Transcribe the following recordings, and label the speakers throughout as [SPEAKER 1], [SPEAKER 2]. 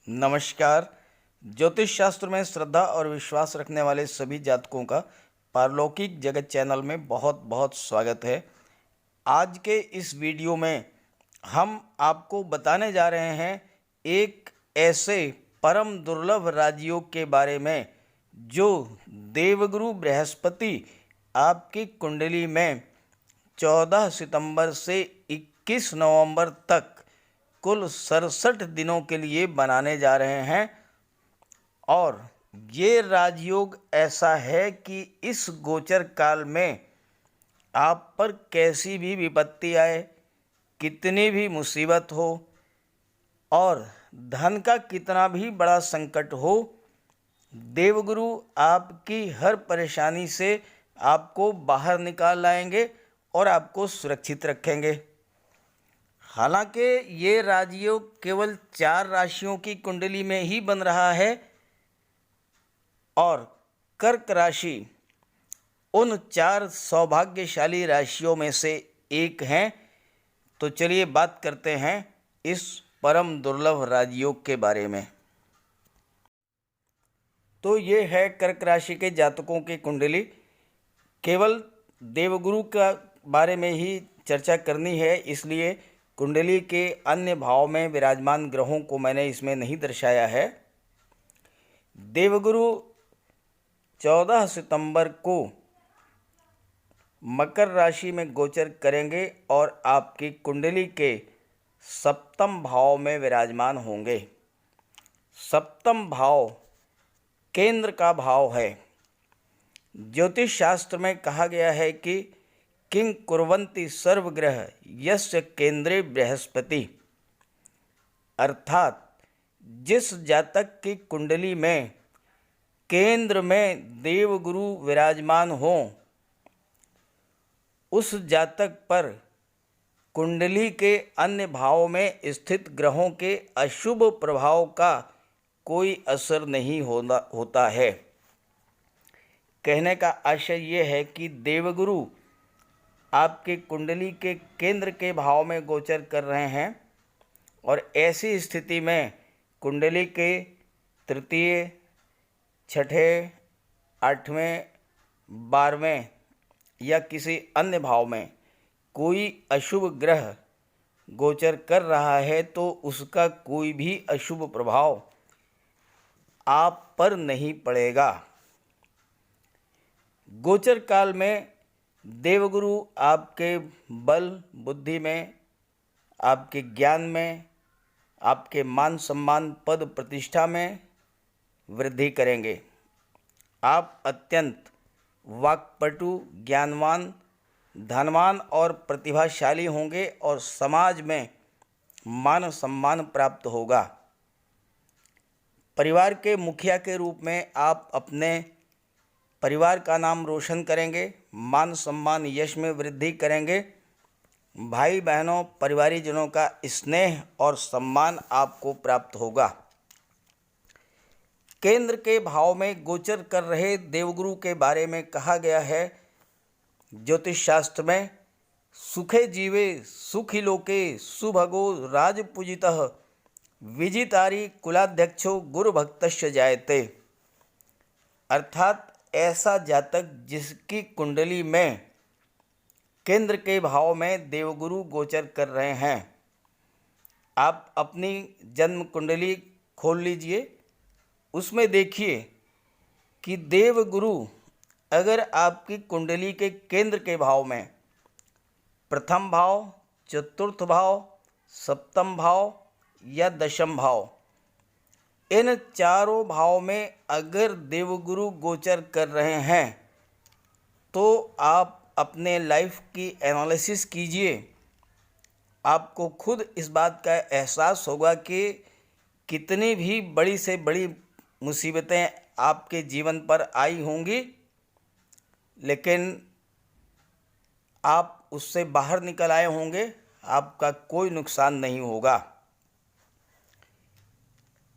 [SPEAKER 1] नमस्कार। ज्योतिष शास्त्र में श्रद्धा और विश्वास रखने वाले सभी जातकों का पारलौकिक जगत चैनल में बहुत बहुत स्वागत है। आज के इस वीडियो में हम आपको बताने जा रहे हैं एक ऐसे परम दुर्लभ राजयोग के बारे में जो देवगुरु बृहस्पति आपकी कुंडली में 14 सितंबर से 21 नवंबर तक कुल 67 दिनों के लिए बनाने जा रहे हैं। और ये राजयोग ऐसा है कि इस गोचर काल में आप पर कैसी भी विपत्ति आए, कितनी भी मुसीबत हो और धन का कितना भी बड़ा संकट हो, देवगुरु आपकी हर परेशानी से आपको बाहर निकाल लाएंगे और आपको सुरक्षित रखेंगे। हालांकि ये राजयोग केवल 4 राशियों की कुंडली में ही बन रहा है और कर्क राशि उन 4 सौभाग्यशाली राशियों में से एक है। तो चलिए बात करते हैं इस परम दुर्लभ राजयोग के बारे में। तो ये है कर्क राशि के जातकों की कुंडली। केवल देवगुरु का बारे में ही चर्चा करनी है, इसलिए कुंडली के अन्य भाव में विराजमान ग्रहों को मैंने इसमें नहीं दर्शाया है। देवगुरु 14 सितंबर को मकर राशि में गोचर करेंगे और आपकी कुंडली के सप्तम भाव में विराजमान होंगे। सप्तम भाव केंद्र का भाव है। ज्योतिष शास्त्र में कहा गया है कि किं कुर्वन्ति सर्वग्रह यस्य केंद्रे बृहस्पति, अर्थात जिस जातक की कुंडली में केंद्र में देवगुरु विराजमान हो, उस जातक पर कुंडली के अन्य भावों में स्थित ग्रहों के अशुभ प्रभाव का कोई असर नहीं होता है। कहने का आशय ये है कि देवगुरु आपके कुंडली के केंद्र के भाव में गोचर कर रहे हैं और ऐसी स्थिति में कुंडली के तृतीय, छठे, 8वें, 12वें या किसी अन्य भाव में कोई अशुभ ग्रह गोचर कर रहा है तो उसका कोई भी अशुभ प्रभाव आप पर नहीं पड़ेगा। गोचर काल में देवगुरु आपके बल बुद्धि में, आपके ज्ञान में, आपके मान सम्मान पद प्रतिष्ठा में वृद्धि करेंगे। आप अत्यंत वाक्पटु, ज्ञानवान, धनवान और प्रतिभाशाली होंगे और समाज में मान सम्मान प्राप्त होगा। परिवार के मुखिया के रूप में आप अपने परिवार का नाम रोशन करेंगे, मान सम्मान यश में वृद्धि करेंगे। भाई बहनों, परिवारीजनों का स्नेह और सम्मान आपको प्राप्त होगा। केंद्र के भाव में गोचर कर रहे देवगुरु के बारे में कहा गया है ज्योतिष शास्त्र में, सुखे जीवे सुखी लोके सुभगो राजपूजितः विजितारी कुलाध्यक्षो गुरु भक्तस्य जायते, अर्थात ऐसा जातक जिसकी कुंडली में केंद्र के भाव में देवगुरु गोचर कर रहे हैं, आप अपनी जन्म कुंडली खोल लीजिए, उसमें देखिए कि देवगुरु अगर आपकी कुंडली के केंद्र के भाव में प्रथम भाव, चतुर्थ भाव, सप्तम भाव या दशम भाव, इन चारों भाव में अगर देवगुरु गोचर कर रहे हैं तो आप अपने लाइफ की एनालिसिस कीजिए। आपको खुद इस बात का एहसास होगा कि कितनी भी बड़ी से बड़ी मुसीबतें आपके जीवन पर आई होंगी, लेकिन आप उससे बाहर निकल आए होंगे, आपका कोई नुकसान नहीं होगा।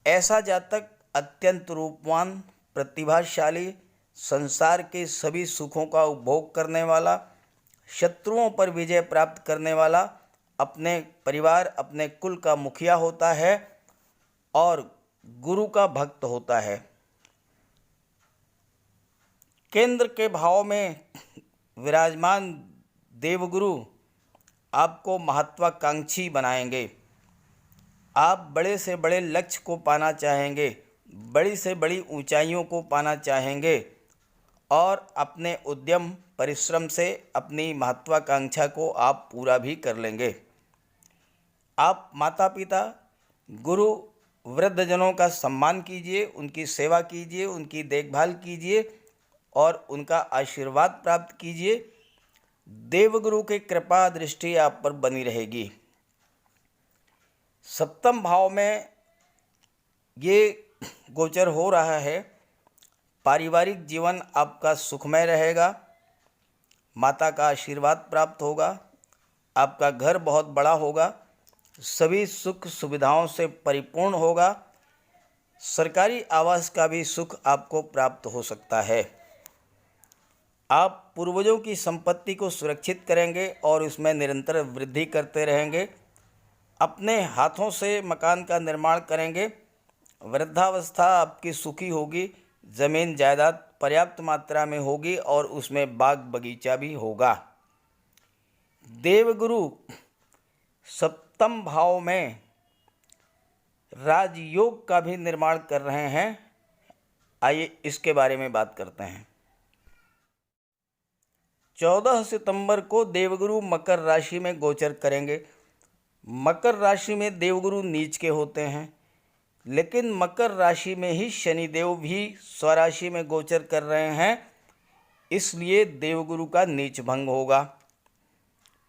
[SPEAKER 1] ऐसा जातक अत्यंत रूपवान, प्रतिभाशाली, संसार के सभी सुखों का उपभोग करने वाला, शत्रुओं पर विजय प्राप्त करने वाला, अपने परिवार, अपने कुल का मुखिया होता है और गुरु का भक्त होता है। केंद्र के भाव में विराजमान देवगुरु आपको महत्वाकांक्षी बनाएंगे। आप बड़े से बड़े लक्ष्य को पाना चाहेंगे, बड़ी से बड़ी ऊंचाइयों को पाना चाहेंगे और अपने उद्यम परिश्रम से अपनी महत्वाकांक्षा को आप पूरा भी कर लेंगे। आप माता पिता, गुरु, वृद्धजनों का सम्मान कीजिए, उनकी सेवा कीजिए, उनकी देखभाल कीजिए और उनका आशीर्वाद प्राप्त कीजिए। देवगुरु की कृपा दृष्टि आप पर बनी रहेगी। सप्तम भाव में ये गोचर हो रहा है। पारिवारिक जीवन आपका सुखमय रहेगा, माता का आशीर्वाद प्राप्त होगा, आपका घर बहुत बड़ा होगा, सभी सुख सुविधाओं से परिपूर्ण होगा। सरकारी आवास का भी सुख आपको प्राप्त हो सकता है। आप पूर्वजों की संपत्ति को सुरक्षित करेंगे और उसमें निरंतर वृद्धि करते रहेंगे। अपने हाथों से मकान का निर्माण करेंगे। वृद्धावस्था आपकी सुखी होगी, ज़मीन जायदाद पर्याप्त मात्रा में होगी और उसमें बाग बगीचा भी होगा। देवगुरु सप्तम भाव में राजयोग का भी निर्माण कर रहे हैं। आइए इसके बारे में बात करते हैं। 14 सितंबर को देवगुरु मकर राशि में गोचर करेंगे। मकर राशि में देवगुरु नीच के होते हैं, लेकिन मकर राशि में ही शनिदेव भी स्वराशि में गोचर कर रहे हैं, इसलिए देवगुरु का नीच भंग होगा।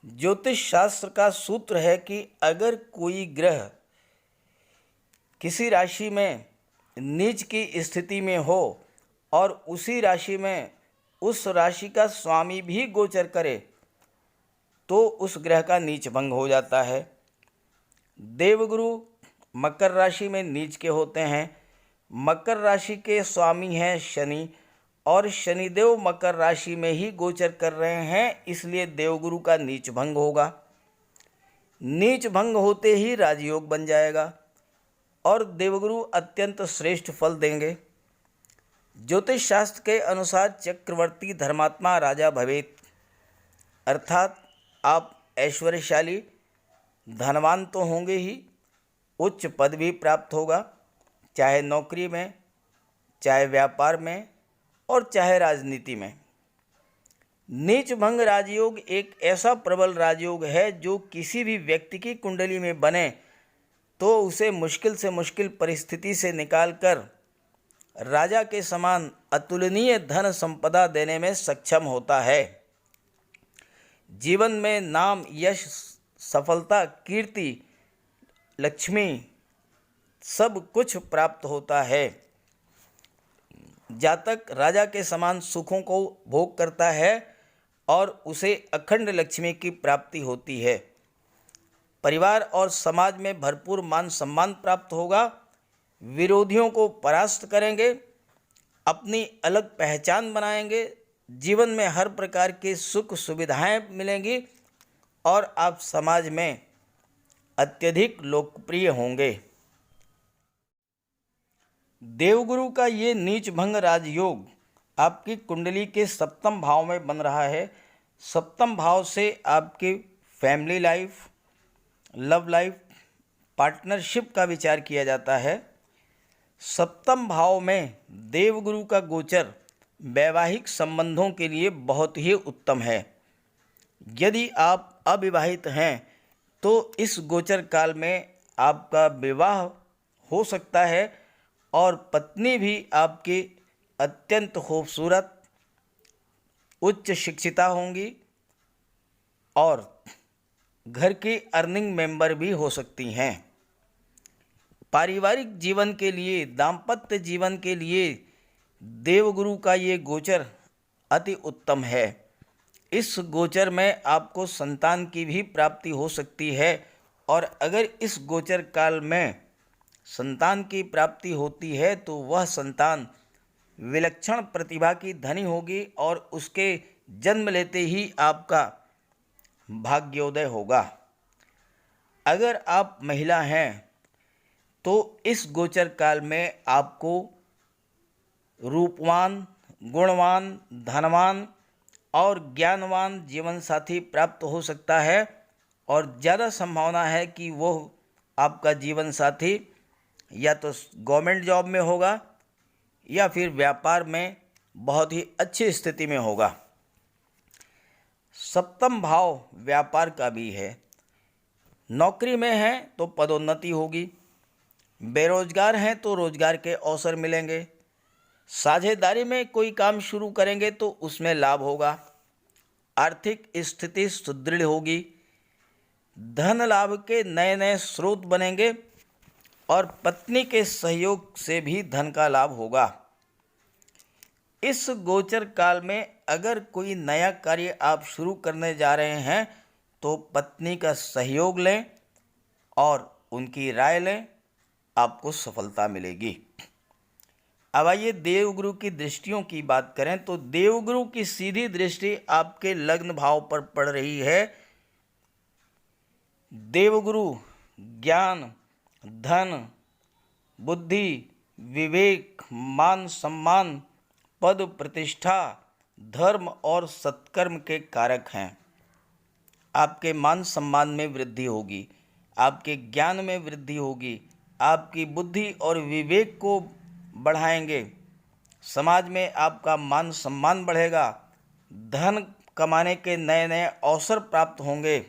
[SPEAKER 1] ज्योतिष शास्त्र का सूत्र है कि अगर कोई ग्रह किसी राशि में नीच की स्थिति में हो और उसी राशि में उस राशि का स्वामी भी गोचर करे तो उस ग्रह का नीच भंग हो जाता है। देवगुरु मकर राशि में नीच के होते हैं। मकर राशि के स्वामी हैं शनि और शनिदेव मकर राशि में ही गोचर कर रहे हैं, इसलिए देवगुरु का नीच भंग होगा। नीच भंग होते ही राजयोग बन जाएगा और देवगुरु अत्यंत श्रेष्ठ फल देंगे। ज्योतिष शास्त्र के अनुसार चक्रवर्ती धर्मात्मा राजा भवेत्, अर्थात आप ऐश्वर्यशाली धनवान तो होंगे ही, उच्च पद भी प्राप्त होगा, चाहे नौकरी में, चाहे व्यापार में और चाहे राजनीति में। नीच भंग राजयोग एक ऐसा प्रबल राजयोग है जो किसी भी व्यक्ति की कुंडली में बने तो उसे मुश्किल से मुश्किल परिस्थिति से निकालकर राजा के समान अतुलनीय धन संपदा देने में सक्षम होता है। जीवन में नाम, यश, सफलता, कीर्ति, लक्ष्मी सब कुछ प्राप्त होता है। जातक राजा के समान सुखों को भोग करता है और उसे अखंड लक्ष्मी की प्राप्ति होती है। परिवार और समाज में भरपूर मान सम्मान प्राप्त होगा। विरोधियों को परास्त करेंगे, अपनी अलग पहचान बनाएंगे। जीवन में हर प्रकार की सुख सुविधाएं मिलेंगी और आप समाज में अत्यधिक लोकप्रिय होंगे। देवगुरु का ये नीच भंग राजयोग आपकी कुंडली के सप्तम भाव में बन रहा है। सप्तम भाव से आपकी family life, love life, partnership का विचार किया जाता है। सप्तम भाव में देवगुरु का गोचर वैवाहिक संबंधों के लिए बहुत ही उत्तम है। यदि आप अविवाहित हैं तो इस गोचर काल में आपका विवाह हो सकता है और पत्नी भी आपकी अत्यंत खूबसूरत, उच्च शिक्षिता होंगी और घर की अर्निंग मेंबर भी हो सकती हैं। पारिवारिक जीवन के लिए, दाम्पत्य जीवन के लिए देवगुरु का ये गोचर अति उत्तम है। इस गोचर में आपको संतान की भी प्राप्ति हो सकती है और अगर इस गोचर काल में संतान की प्राप्ति होती है तो वह संतान विलक्षण प्रतिभा की धनी होगी और उसके जन्म लेते ही आपका भाग्योदय होगा। अगर आप महिला हैं तो इस गोचर काल में आपको रूपवान, गुणवान, धनवान और ज्ञानवान जीवन साथी प्राप्त हो सकता है और ज़्यादा संभावना है कि वो आपका जीवन साथी या तो गवर्नमेंट जॉब में होगा या फिर व्यापार में बहुत ही अच्छी स्थिति में होगा। सप्तम भाव व्यापार का भी है। नौकरी में हैं तो पदोन्नति होगी, बेरोजगार हैं तो रोजगार के अवसर मिलेंगे, साझेदारी में कोई काम शुरू करेंगे तो उसमें लाभ होगा, आर्थिक स्थिति सुदृढ़ होगी, धन लाभ के नए नए स्रोत बनेंगे और पत्नी के सहयोग से भी धन का लाभ होगा। इस गोचर काल में अगर कोई नया कार्य आप शुरू करने जा रहे हैं तो पत्नी का सहयोग लें और उनकी राय लें, आपको सफलता मिलेगी। अब आइए देवगुरु की दृष्टियों की बात करें तो देवगुरु की सीधी दृष्टि आपके लग्न भाव पर पड़ रही है। देवगुरु ज्ञान, धन, बुद्धि, विवेक, मान सम्मान, पद प्रतिष्ठा, धर्म और सत्कर्म के कारक हैं। आपके मान सम्मान में वृद्धि होगी, आपके ज्ञान में वृद्धि होगी, आपकी बुद्धि और विवेक को बढ़ाएंगे, समाज में आपका मान सम्मान बढ़ेगा, धन कमाने के नए नए अवसर प्राप्त होंगे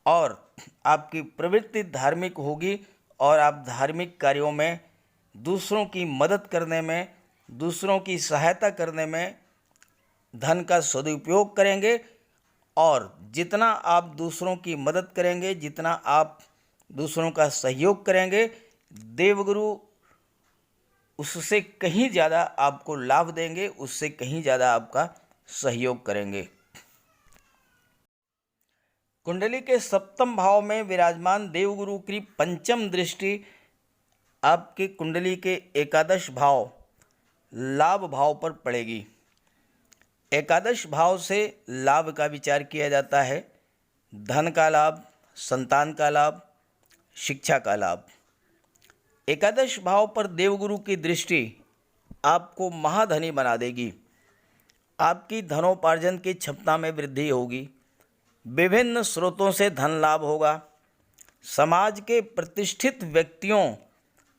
[SPEAKER 1] और आपकी प्रवृत्ति धार्मिक होगी और आप धार्मिक कार्यों में दूसरों की मदद करने में, दूसरों की सहायता करने में धन का सदुपयोग करेंगे और जितना आप दूसरों की मदद करेंगे, जितना आप दूसरों का सहयोग करेंगे, देवगुरु उससे कहीं ज़्यादा आपको लाभ देंगे, उससे कहीं ज़्यादा आपका सहयोग करेंगे। कुंडली के सप्तम भाव में विराजमान देवगुरु की पंचम दृष्टि आपकी कुंडली के एकादश भाव लाभ भाव पर पड़ेगी। एकादश भाव से लाभ का विचार किया जाता है, धन का लाभ, संतान का लाभ, शिक्षा का लाभ। एकादश भाव पर देवगुरु की दृष्टि आपको महाधनी बना देगी। आपकी धनोपार्जन की क्षमता में वृद्धि होगी, विभिन्न स्रोतों से धन लाभ होगा, समाज के प्रतिष्ठित व्यक्तियों,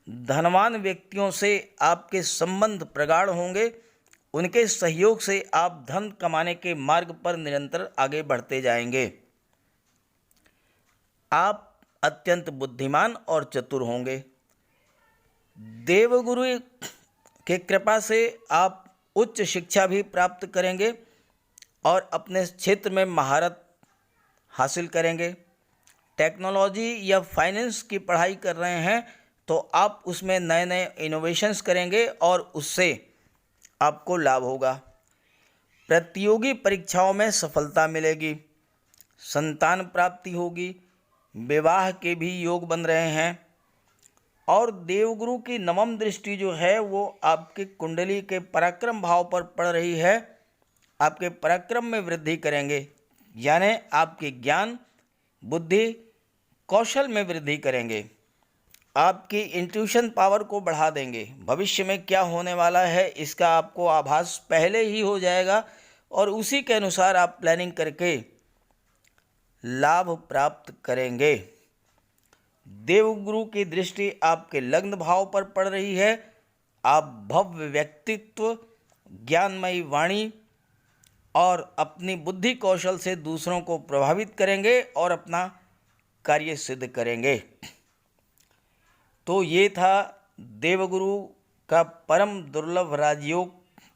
[SPEAKER 1] धनवान व्यक्तियों से आपके संबंध प्रगाढ़ होंगे, उनके सहयोग से आप धन कमाने के मार्ग पर निरंतर आगे बढ़ते जाएंगे। आप अत्यंत बुद्धिमान और चतुर होंगे। देवगुरु के कृपा से आप उच्च शिक्षा भी प्राप्त करेंगे और अपने क्षेत्र में महारत हासिल करेंगे। टेक्नोलॉजी या फाइनेंस की पढ़ाई कर रहे हैं तो आप उसमें नए नए इनोवेशंस करेंगे और उससे आपको लाभ होगा। प्रतियोगी परीक्षाओं में सफलता मिलेगी, संतान प्राप्ति होगी, विवाह के भी योग बन रहे हैं और देवगुरु की नवम दृष्टि जो है वो आपके कुंडली के पराक्रम भाव पर पड़ रही है। आपके पराक्रम में वृद्धि करेंगे, यानी आपके ज्ञान, बुद्धि, कौशल में वृद्धि करेंगे, आपकी इंट्यूशन पावर को बढ़ा देंगे। भविष्य में क्या होने वाला है इसका आपको आभास पहले ही हो जाएगा और उसी के अनुसार आप प्लानिंग करके लाभ प्राप्त करेंगे। देवगुरु की दृष्टि आपके लग्न भाव पर पड़ रही है। आप भव्य व्यक्तित्व, ज्ञानमयी वाणी और अपनी बुद्धि कौशल से दूसरों को प्रभावित करेंगे और अपना कार्य सिद्ध करेंगे। तो ये था देवगुरु का परम दुर्लभ राजयोग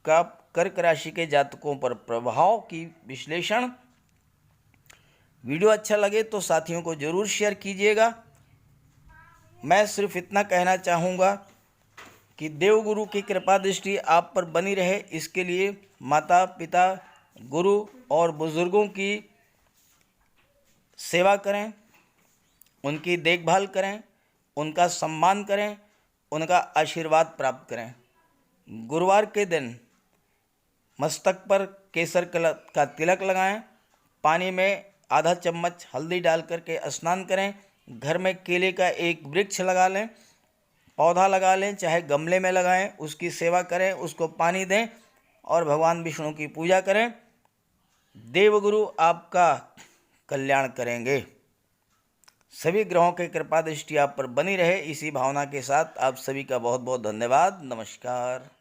[SPEAKER 1] का कर्क राशि के जातकों पर प्रभाव की विश्लेषण। वीडियो अच्छा लगे तो साथियों को ज़रूर शेयर कीजिएगा। मैं सिर्फ इतना कहना चाहूँगा कि देवगुरु की कृपा दृष्टि आप पर बनी रहे, इसके लिए माता पिता, गुरु और बुज़ुर्गों की सेवा करें, उनकी देखभाल करें, उनका सम्मान करें, उनका आशीर्वाद प्राप्त करें। गुरुवार के दिन मस्तक पर केसर का तिलक लगाएं, पानी में आधा चम्मच हल्दी डाल करके स्नान करें, घर में केले का एक वृक्ष लगा लें पौधा लगा लें, चाहे गमले में लगाएं, उसकी सेवा करें, उसको पानी दें और भगवान विष्णु की पूजा करें। देवगुरु आपका कल्याण करेंगे। सभी ग्रहों की कृपा दृष्टि आप पर बनी रहे, इसी भावना के साथ आप सभी का बहुत बहुत धन्यवाद। नमस्कार।